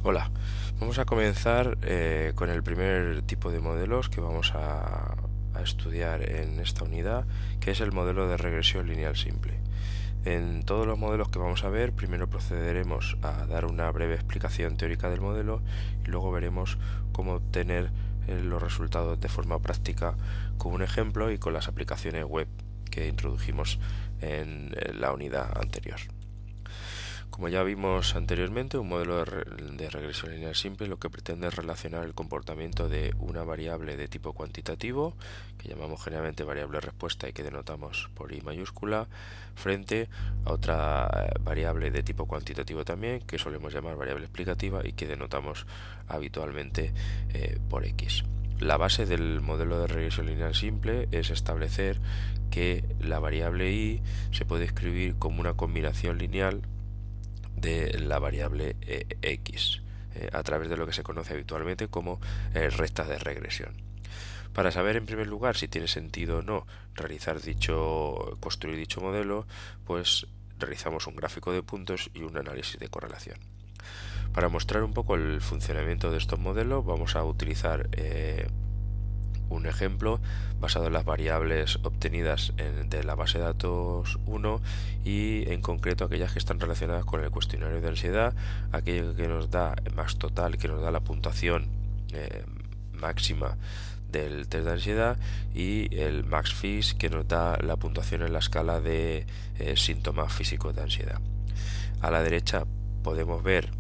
Hola, vamos a comenzar con el primer tipo de modelos que vamos a estudiar en esta unidad, que es el modelo de regresión lineal simple. En todos los modelos que vamos a ver, primero procederemos a dar una breve explicación teórica del modelo y luego veremos cómo obtener los resultados de forma práctica con un ejemplo y con las aplicaciones web que introdujimos en la unidad anterior. Como ya vimos anteriormente, un modelo de regresión lineal simple lo que pretende es relacionar el comportamiento de una variable de tipo cuantitativo, que llamamos generalmente variable respuesta y que denotamos por I mayúscula, frente a otra variable de tipo cuantitativo también, que solemos llamar variable explicativa y que denotamos habitualmente por X. La base del modelo de regresión lineal simple es establecer que la variable I se puede escribir como una combinación lineal de la variable x a través de lo que se conoce habitualmente como rectas de regresión. Para saber en primer lugar si tiene sentido o no construir dicho modelo, pues realizamos un gráfico de puntos y un análisis de correlación. Para mostrar un poco el funcionamiento de estos modelos vamos a utilizar un ejemplo basado en las variables obtenidas de la base de datos 1 y en concreto aquellas que están relacionadas con el cuestionario de ansiedad, aquello que nos da max total, que nos da la puntuación máxima del test de ansiedad, y el max fix, que nos da la puntuación en la escala de síntomas físicos de ansiedad. A la derecha podemos ver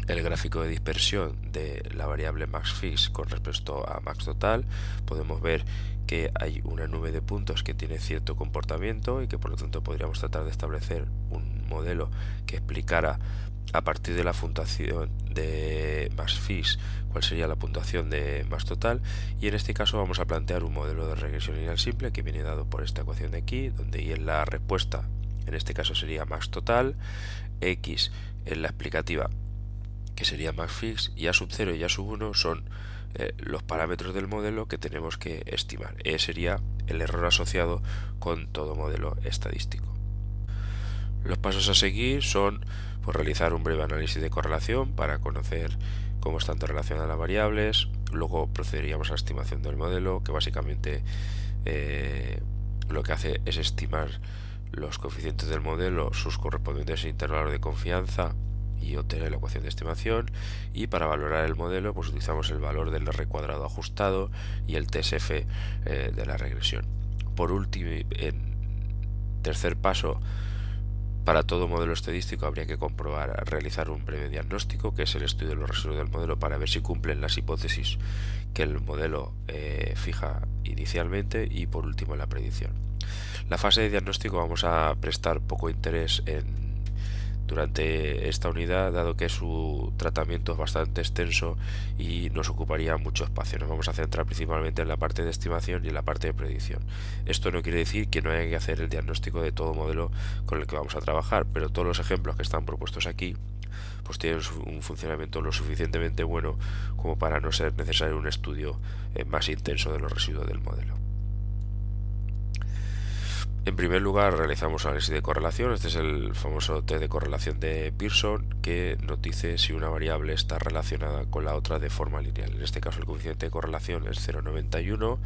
el gráfico de dispersión de la variable maxFix con respecto a max total. Podemos ver que hay una nube de puntos que tiene cierto comportamiento y que por lo tanto podríamos tratar de establecer un modelo que explicara a partir de la puntuación de maxFix cuál sería la puntuación de max total, y en este caso vamos a plantear un modelo de regresión lineal simple que viene dado por esta ecuación de aquí, donde y es la respuesta, en este caso sería max total, x es la explicativa, que sería maxfix, y a sub 0 y a sub 1 son los parámetros del modelo que tenemos que estimar. Sería el error asociado con todo modelo estadístico. Los pasos a seguir son pues, realizar un breve análisis de correlación para conocer cómo están relacionadas las variables. Luego procederíamos a la estimación del modelo, que básicamente lo que hace es estimar los coeficientes del modelo, sus correspondientes intervalos de confianza, y obtener la ecuación de estimación. Y para valorar el modelo pues utilizamos el valor del R cuadrado ajustado y el TSF de la regresión. Por último, en tercer paso, para todo modelo estadístico habría que realizar un breve diagnóstico, que es el estudio de los residuos del modelo para ver si cumplen las hipótesis que el modelo fija inicialmente, y por último la predicción. La fase de diagnóstico vamos a prestar poco interés durante esta unidad, dado que su tratamiento es bastante extenso y nos ocuparía mucho espacio. Nos vamos a centrar principalmente en la parte de estimación y en la parte de predicción. Esto no quiere decir que no haya que hacer el diagnóstico de todo modelo con el que vamos a trabajar, pero todos los ejemplos que están propuestos aquí pues tienen un funcionamiento lo suficientemente bueno como para no ser necesario un estudio más intenso de los residuos del modelo. En primer lugar realizamos análisis de correlación. Este es el famoso test de correlación de Pearson, que nos dice si una variable está relacionada con la otra de forma lineal. En este caso el coeficiente de correlación es 0,91.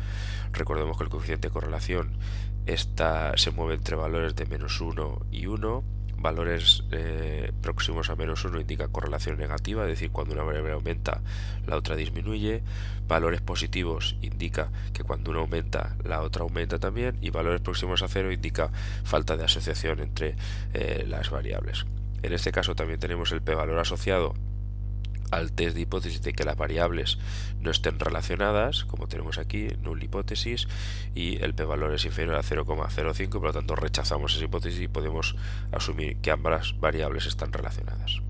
Recordemos que el coeficiente de correlación se mueve entre valores de -1 y 1. Valores próximos a -1 indica correlación negativa, es decir, cuando una variable aumenta la otra disminuye. Valores positivos indica que cuando uno aumenta la otra aumenta también, y valores próximos a 0 indica falta de asociación entre las variables. En este caso también tenemos el p-valor asociado al test de hipótesis de que las variables no estén relacionadas, como tenemos aquí, null hipótesis, y el p-valor es inferior a 0,05, por lo tanto rechazamos esa hipótesis y podemos asumir que ambas variables están relacionadas.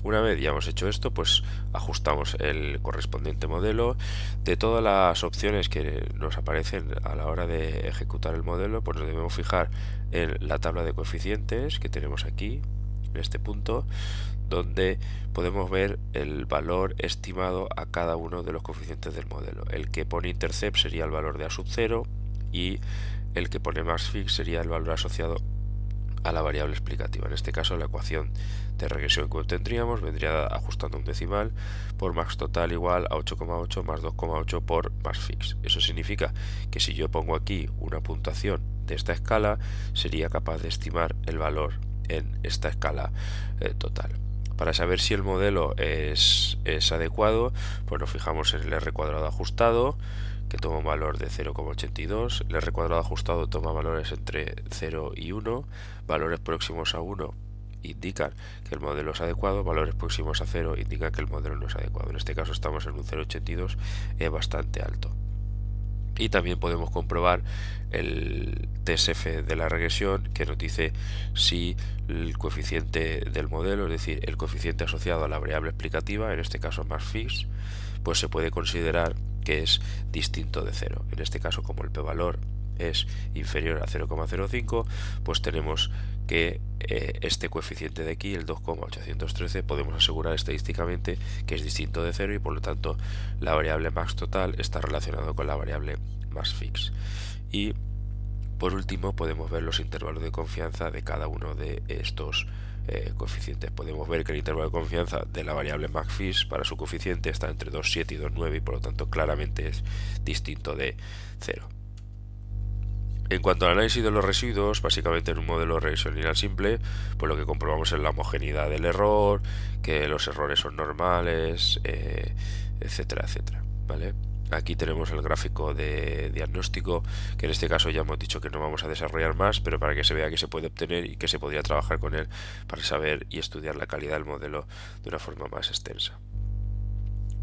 Una vez ya hemos hecho esto, pues ajustamos el correspondiente modelo. De todas las opciones que nos aparecen a la hora de ejecutar el modelo, pues nos debemos fijar en la tabla de coeficientes que tenemos aquí, en este punto, donde podemos ver el valor estimado a cada uno de los coeficientes del modelo. El que pone intercept sería el valor de a sub 0, y el que pone maxfix sería el valor asociado a la variable explicativa. En este caso, la ecuación de regresión que obtendríamos vendría ajustando un decimal por max total igual a 8,8 más 2,8 por max fix. Eso significa que si yo pongo aquí una puntuación de esta escala, sería capaz de estimar el valor en esta escala total. Para saber si el modelo es adecuado, pues nos fijamos en el R cuadrado ajustado, que toma un valor de 0,82, el R cuadrado ajustado toma valores entre 0 y 1, valores próximos a 1 indican que el modelo es adecuado, valores próximos a 0 indican que el modelo no es adecuado. En este caso estamos en un 0,82, es bastante alto. Y también podemos comprobar el TSF de la regresión, que nos dice si el coeficiente del modelo, es decir, el coeficiente asociado a la variable explicativa, en este caso max fix, pues se puede considerar que es distinto de 0. En este caso, como el p-valor es inferior a 0,05, pues tenemos que este coeficiente de aquí, el 2,813, podemos asegurar estadísticamente que es distinto de 0 y por lo tanto la variable max total está relacionada con la variable max fix. Y por último podemos ver los intervalos de confianza de cada uno de estos coeficientes. Podemos ver que el intervalo de confianza de la variable max fix para su coeficiente está entre 2,7 y 2,9 y por lo tanto claramente es distinto de 0. En cuanto al análisis de los residuos, básicamente en un modelo de regresión lineal simple, pues lo que comprobamos es la homogeneidad del error, que los errores son normales, etcétera, etcétera, ¿vale? Aquí tenemos el gráfico de diagnóstico, que en este caso ya hemos dicho que no vamos a desarrollar más, pero para que se vea que se puede obtener y que se podría trabajar con él para saber y estudiar la calidad del modelo de una forma más extensa.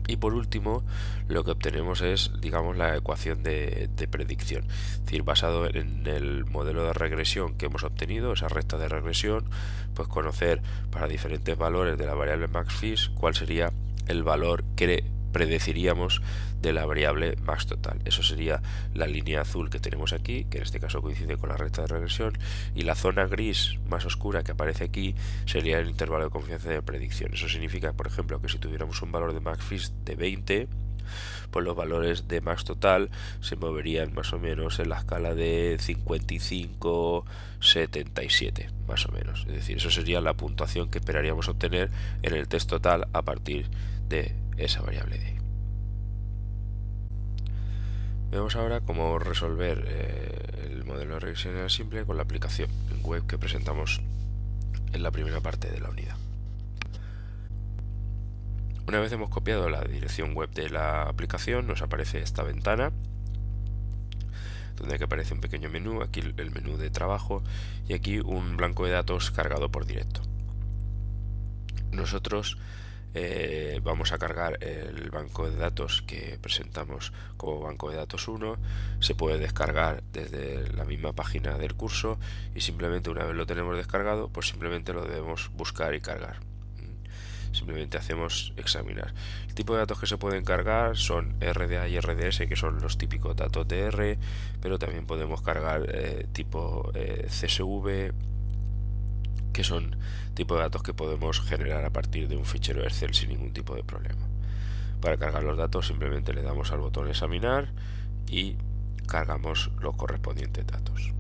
Y por último, lo que obtenemos es, digamos, la ecuación de predicción, es decir, basado en el modelo de regresión que hemos obtenido, esa recta de regresión, pues conocer para diferentes valores de la variable max fix cuál sería el valor que predeciríamos de la variable max total. Eso sería la línea azul que tenemos aquí, que en este caso coincide con la recta de regresión, y la zona gris más oscura que aparece aquí sería el intervalo de confianza de predicción. Eso significa, por ejemplo, que si tuviéramos un valor de max fix de 20, pues los valores de max total se moverían más o menos en la escala de 55-77, más o menos. Es decir, eso sería la puntuación que esperaríamos obtener en el test total a partir de esa variable de ahí. Vemos ahora cómo resolver el modelo de regresión lineal simple con la aplicación web que presentamos en la primera parte de la unidad. Una vez hemos copiado la dirección web de la aplicación, nos aparece esta ventana donde aquí aparece un pequeño menú, aquí el menú de trabajo y aquí un blanco de datos cargado por directo. Nosotros vamos a cargar el banco de datos que presentamos como banco de datos 1, se puede descargar desde la misma página del curso y simplemente una vez lo tenemos descargado, pues simplemente lo debemos buscar y cargar. Simplemente hacemos examinar. El tipo de datos que se pueden cargar son RDA y RDS, que son los típicos datos de R, pero también podemos cargar tipo CSV, que son tipo de datos que podemos generar a partir de un fichero Excel sin ningún tipo de problema. Para cargar los datos simplemente le damos al botón examinar y cargamos los correspondientes datos.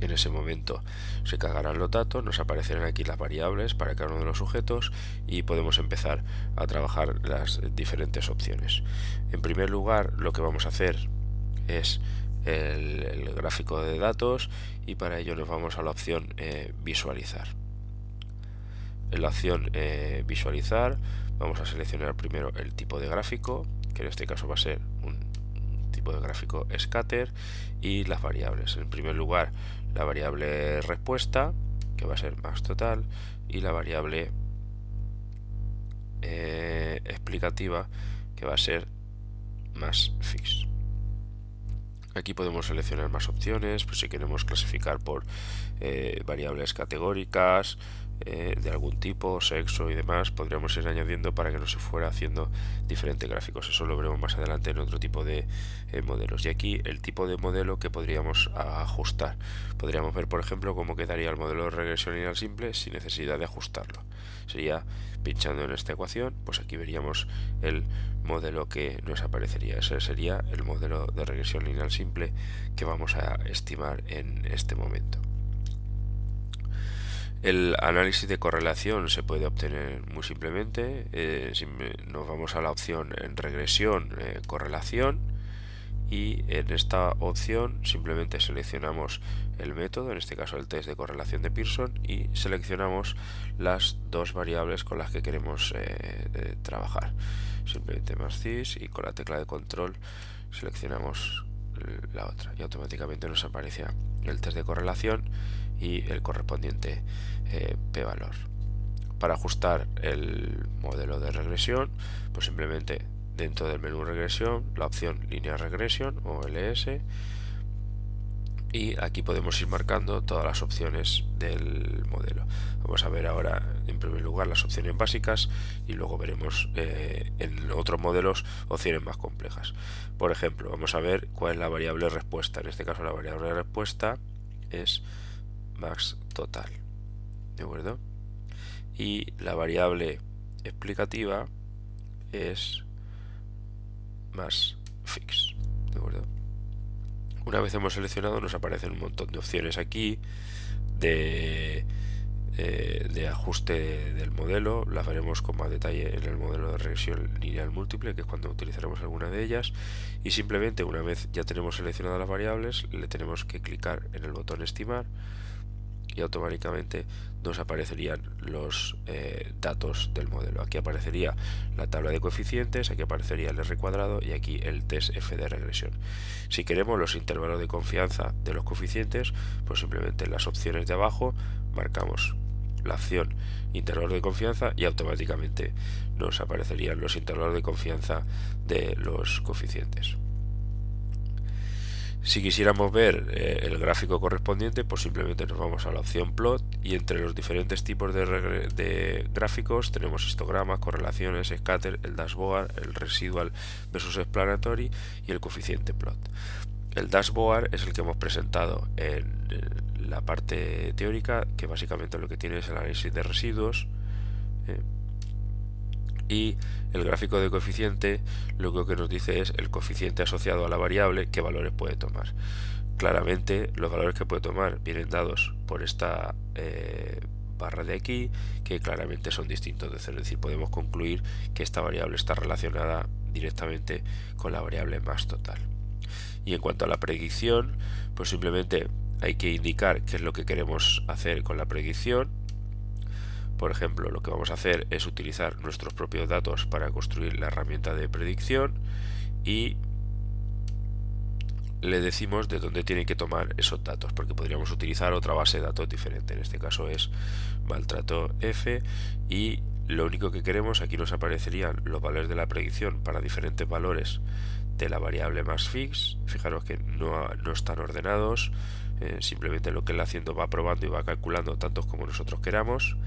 En ese momento se cargarán los datos, nos aparecerán aquí las variables para cada uno de los sujetos y podemos empezar a trabajar las diferentes opciones. En primer lugar, lo que vamos a hacer es el gráfico de datos y para ello nos vamos a la opción visualizar. En la opción visualizar vamos a seleccionar primero el tipo de gráfico, que en este caso va a ser un tipo de gráfico scatter, y las variables. En primer lugar, la variable respuesta, que va a ser max total, y la variable explicativa, que va a ser max fix. Aquí podemos seleccionar más opciones, pues si queremos clasificar por variables categóricas de algún tipo, sexo y demás, podríamos ir añadiendo para que nos se fuera haciendo diferentes gráficos. Eso lo veremos más adelante en otro tipo de modelos. Y aquí el tipo de modelo que podríamos ajustar. Podríamos ver, por ejemplo, cómo quedaría el modelo de regresión lineal simple sin necesidad de ajustarlo. Sería pinchando en esta ecuación, pues aquí veríamos el modelo que nos aparecería. Ese sería el modelo de regresión lineal simple que vamos a estimar en este momento. El análisis de correlación se puede obtener muy simplemente. Nos vamos a la opción en regresión, correlación, y en esta opción simplemente seleccionamos el método, en este caso el test de correlación de Pearson, y seleccionamos las dos variables con las que queremos trabajar. Simplemente más cis y con la tecla de control seleccionamos la otra y automáticamente nos aparece el test de correlación y el correspondiente p-valor. Para ajustar el modelo de regresión, pues simplemente dentro del menú regresión, la opción Linear Regression o LS, y aquí podemos ir marcando todas las opciones del modelo. Vamos a ver ahora en primer lugar las opciones básicas y luego veremos en otros modelos opciones más complejas. Por ejemplo, vamos a ver cuál es la variable respuesta. En este caso la variable respuesta es max total, ¿de acuerdo? Y la variable explicativa es más fix, ¿de acuerdo? Una vez hemos seleccionado nos aparecen un montón de opciones aquí de ajuste del modelo. Las veremos con más detalle en el modelo de regresión lineal múltiple, que es cuando utilizaremos alguna de ellas, y simplemente una vez ya tenemos seleccionadas las variables le tenemos que clicar en el botón estimar y automáticamente nos aparecerían los datos del modelo. Aquí aparecería la tabla de coeficientes, aquí aparecería el R cuadrado y aquí el test F de regresión. Si queremos los intervalos de confianza de los coeficientes, pues simplemente en las opciones de abajo marcamos la opción intervalo de confianza y automáticamente nos aparecerían los intervalos de confianza de los coeficientes. Si quisiéramos ver el gráfico correspondiente, pues simplemente nos vamos a la opción plot y entre los diferentes tipos de gráficos tenemos histogramas, correlaciones, scatter, el dashboard, el residual versus explanatory y el coeficiente plot. El dashboard es el que hemos presentado en la parte teórica, que básicamente lo que tiene es el análisis de residuos, y el gráfico de coeficiente lo que nos dice es el coeficiente asociado a la variable, qué valores puede tomar. Claramente los valores que puede tomar vienen dados por esta barra de aquí, que claramente son distintos de cero, es decir, podemos concluir que esta variable está relacionada directamente con la variable más total. Y en cuanto a la predicción, pues simplemente hay que indicar qué es lo que queremos hacer con la predicción. Por ejemplo, lo que vamos a hacer es utilizar nuestros propios datos para construir la herramienta de predicción y le decimos de dónde tiene que tomar esos datos, porque podríamos utilizar otra base de datos diferente. En este caso es maltrato F y lo único que queremos, aquí nos aparecerían los valores de la predicción para diferentes valores de la variable más fix. Fijaros que no están ordenados, simplemente lo que él haciendo va probando y va calculando tantos como nosotros queramos,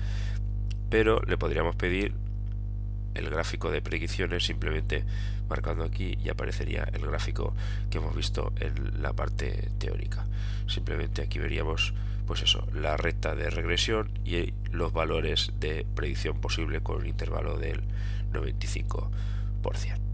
pero le podríamos pedir el gráfico de predicciones simplemente marcando aquí y aparecería el gráfico que hemos visto en la parte teórica. Simplemente aquí veríamos pues eso, la recta de regresión y los valores de predicción posible con un intervalo del 95%.